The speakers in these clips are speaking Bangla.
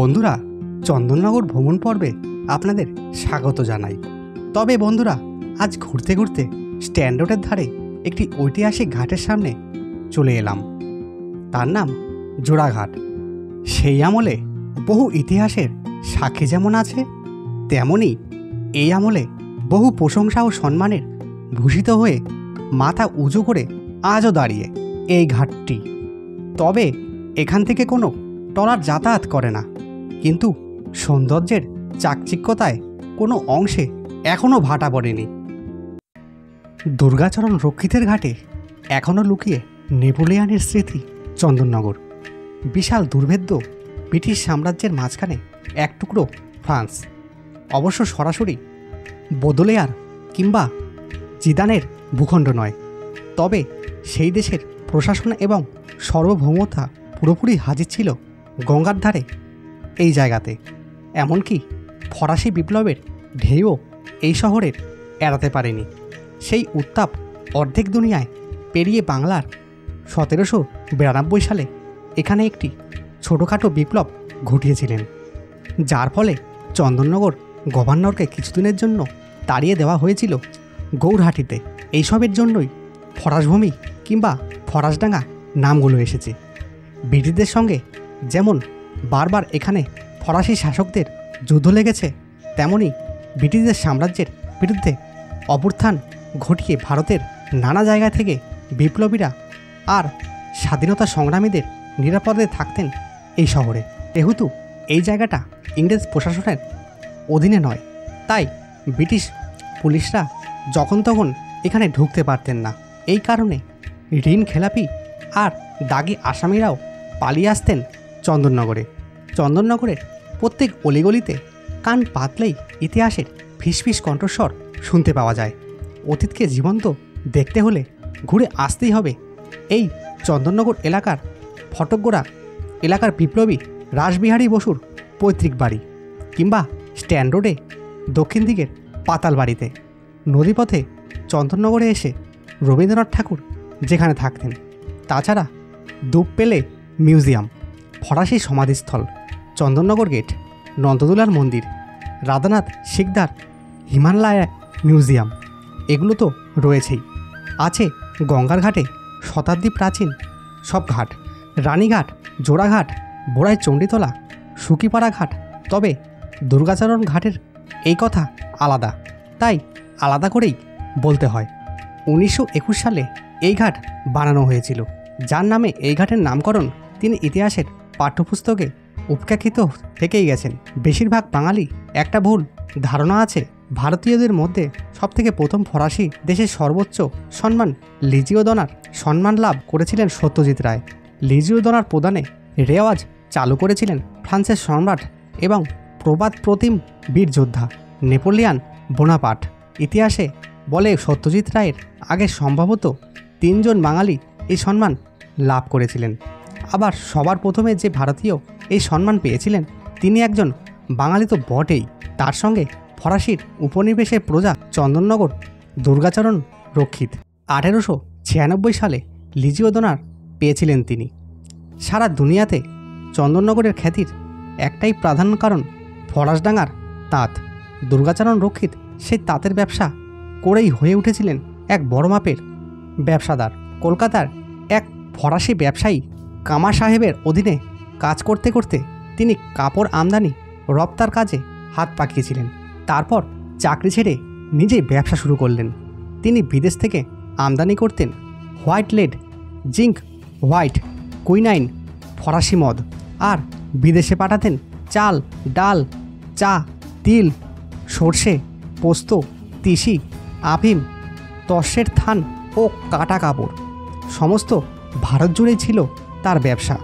বন্ধুরা, চন্দননগর ভ্রমণ পর্বে আপনাদের স্বাগত জানাই। তবে বন্ধুরা, আজ ঘুরতে ঘুরতে স্ট্যান্ড রোডের ধারে একটি ঐতিহাসিক ঘাটের সামনে চলে এলাম। তার নাম জোড়াঘাট। সেই আমলে বহু ইতিহাসের সাক্ষী যেমন আছে, তেমনই এই আমলে বহু প্রশংসা ও সম্মানের ভূষিত হয়ে মাথা উঁচু করে আজও দাঁড়িয়ে এই ঘাটটি। তবে এখান থেকে কোনো ট্রলার যাতায়াত করে না, কিন্তু সৌন্দর্যের চাকচিক্যতায় কোনো অংশে এখনও ভাটা পড়েনি। দুর্গাচরণ রক্ষিতের ঘাটে এখনও লুকিয়ে নেপোলিয়ানের স্মৃতি। চন্দননগর বিশাল দুর্ভেদ্য ব্রিটিশ সাম্রাজ্যের মাঝখানে এক টুকরো ফ্রান্স। অবশ্য সরাসরি বোদলেয়ার কিংবা জিদানের ভূখণ্ড নয়, তবে সেই দেশের প্রশাসন এবং সার্বভৌমতা পুরোপুরি হাজির ছিল গঙ্গার ধারে এই জায়গাতে। এমনকি ফরাসি বিপ্লবের ঢেউও এই শহরের এড়াতে পারেনি। সেই উত্তাপ অর্ধেক দুনিয়ায় পেরিয়ে বাংলার 1792 সালে এখানে একটি ছোটোখাটো বিপ্লব ঘটিয়েছিলেন, যার ফলে চন্দননগর গভর্নরকে কিছুদিনের জন্য তাড়িয়ে দেওয়া হয়েছিল গৌরহাটিতে। এইসবের জন্যই ফরাসভূমি কিংবা ফরাসডাঙ্গা নামগুলো এসেছে। ব্রিটিশদের সঙ্গে যেমন বারবার এখানে ফরাসি শাসকদের যুদ্ধ লেগেছে, তেমনি ব্রিটিশদের সাম্রাজ্যের বিরুদ্ধে অভ্যুত্থান ঘটিয়ে ভারতের নানা জায়গা থেকে বিপ্লবীরা আর স্বাধীনতা সংগ্রামীদের নিরাপদে থাকতেন এই শহরে। যেহেতু এই জায়গাটা ইংরেজ প্রশাসনের অধীনে নয়, তাই ব্রিটিশ পুলিশরা যখন তখন এখানে ঢুকতে পারতেন না। এই কারণে ঋণ খেলাপি আর দাগি আসামিরাও পালিয়ে আসতেন চন্দননগরে। চন্দননগরের প্রত্যেক অলিগলিতে কান পাতলেই ইতিহাসের ফিসফিস কণ্ঠস্বর শুনতে পাওয়া যায়। অতীতকে জীবন্ত দেখতে হলে ঘুরে আসতেই হবে এই চন্দননগর এলাকার ফটকগোড়া এলাকার বিপ্লবী রাসবিহারী বসুর পৈতৃক বাড়ি, কিংবা স্ট্যান্ড রোডে দক্ষিণ দিকের পাতাল বাড়িতে। নদীপথে চন্দননগরে এসে রবীন্দ্রনাথ ঠাকুর যেখানে থাকতেন। তাছাড়া দুপপেলে মিউজিয়াম, ফরাসি সমাধিস্থল, চন্দননগর গেট, নন্দদুলার মন্দির, রাধানাথ শিকদার হিমালয়া মিউজিয়াম, এগুলো তো রয়েছেই। আছে গঙ্গার ঘাটে শতাব্দী প্রাচীন সব ঘাট, রানীঘাট, জোড়াঘাট, বোড়াই চণ্ডীতলা, সুকিপাড়া ঘাট। তবে দুর্গাচরণ ঘাটের এই কথা আলাদা, তাই আলাদা করেই বলতে হয়। 1921 সালে এই ঘাট বানানো হয়েছিল। যার নামে এই ঘাটের নামকরণ তিনি ইতিহাসের পাঠ্যপুস্তকে উপেক্ষিত থেকেই গেছেন। বেশিরভাগ বাঙালি একটা ভুল ধারণা আছে, ভারতীয়দের মধ্যে সবথেকে প্রথম ফরাসি দেশের সর্বোচ্চ সম্মান লিজিও দনার সম্মান লাভ করেছিলেন সত্যজিৎ রায়। লিজিও দনার প্রদানে রেওয়াজ চালু করেছিলেন ফ্রান্সের সম্রাট এবং প্রবাদ প্রতিম বীর যোদ্ধা নেপোলিয়ান বোনাপার্ট। ইতিহাসে বলে সত্যজিৎ রায়ের আগে সম্ভবত 3 জন বাঙালি এই সম্মান লাভ করেছিলেন। আবার সবার প্রথমে যে ভারতীয় এই সম্মান পেয়েছিলেন তিনি একজন বাঙালি তো বটেই, তার সঙ্গে ফরাসির উপনিবেশের প্রজা চন্দননগর দুর্গাচরণ রক্ষিত। 1896 সালে লিজিও দনার পেয়েছিলেন তিনি। সারা দুনিয়াতে চন্দননগরের খ্যাতির একটাই প্রাধান্য কারণ ফরাসডাঙ্গার তাঁত। দুর্গাচরণ রক্ষিত সেই তাঁতের ব্যবসা করেই হয়ে উঠেছিলেন এক বড় মাপের ব্যবসাদার। কলকাতার এক ফরাসি ব্যবসায়ী কামা সাহেবের অধীনে কাজ করতে করতে তিনি কাপড় আমদানি রপ্তার কাজে হাত পাকিয়েছিলেন। তারপর চাকরি ছেড়ে নিজেই ব্যবসা শুরু করলেন। তিনি বিদেশ থেকে আমদানি করতেন white lead, zinc, white quinine, ফরাসি মদ, আর বিদেশে পাঠাতেন চাল, ডাল, চা, তিল, সর্ষে, পোস্ত, তিসি, আফিম, তসের থান ও কাটা কাপড়। সমস্ত ভারত জুড়েই ছিল তার ব্যবসা।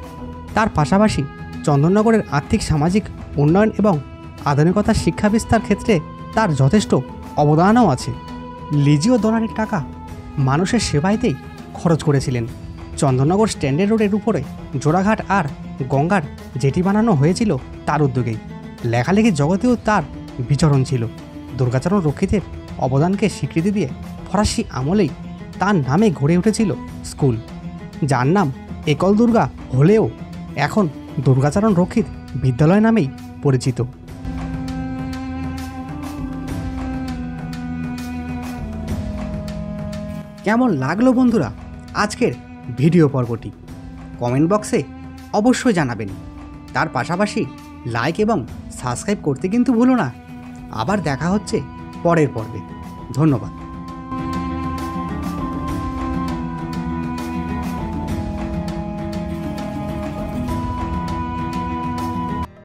তার পাশাপাশি চন্দননগরের আর্থিক সামাজিক উন্নয়ন এবং আধুনিকতার শিক্ষা বিস্তার ক্ষেত্রে তার যথেষ্ট অবদানও আছে। লিজিও দনারের টাকা মানুষের সেবাইতেই খরচ করেছিলেন। চন্দননগর স্ট্যান্ডার্ড রোডের উপরে জোড়াঘাট আর গঙ্গার জেটি বানানো হয়েছিল তার উদ্যোগেই। লেখালেখির জগতেও তার বিচরণ ছিল। দুর্গাচরণ রক্ষিতের অবদানকে স্বীকৃতি দিয়ে ফরাসি আমলেই তার নামে গড়ে উঠেছিল স্কুল, যার নাম একল দুর্গা হলেও এখন দুর্গাচরণ রক্ষিত বিদ্যালয় নামেই পরিচিত। কেমন লাগলো বন্ধুরা আজকের ভিডিও পর্বটি? কমেন্ট বক্সে অবশ্যই জানাবেন। তার পাশাপাশি লাইক এবং সাবস্ক্রাইব করতে কিন্তু ভুলো না। আবার দেখা হচ্ছে পরের পর্বে। ধন্যবাদ।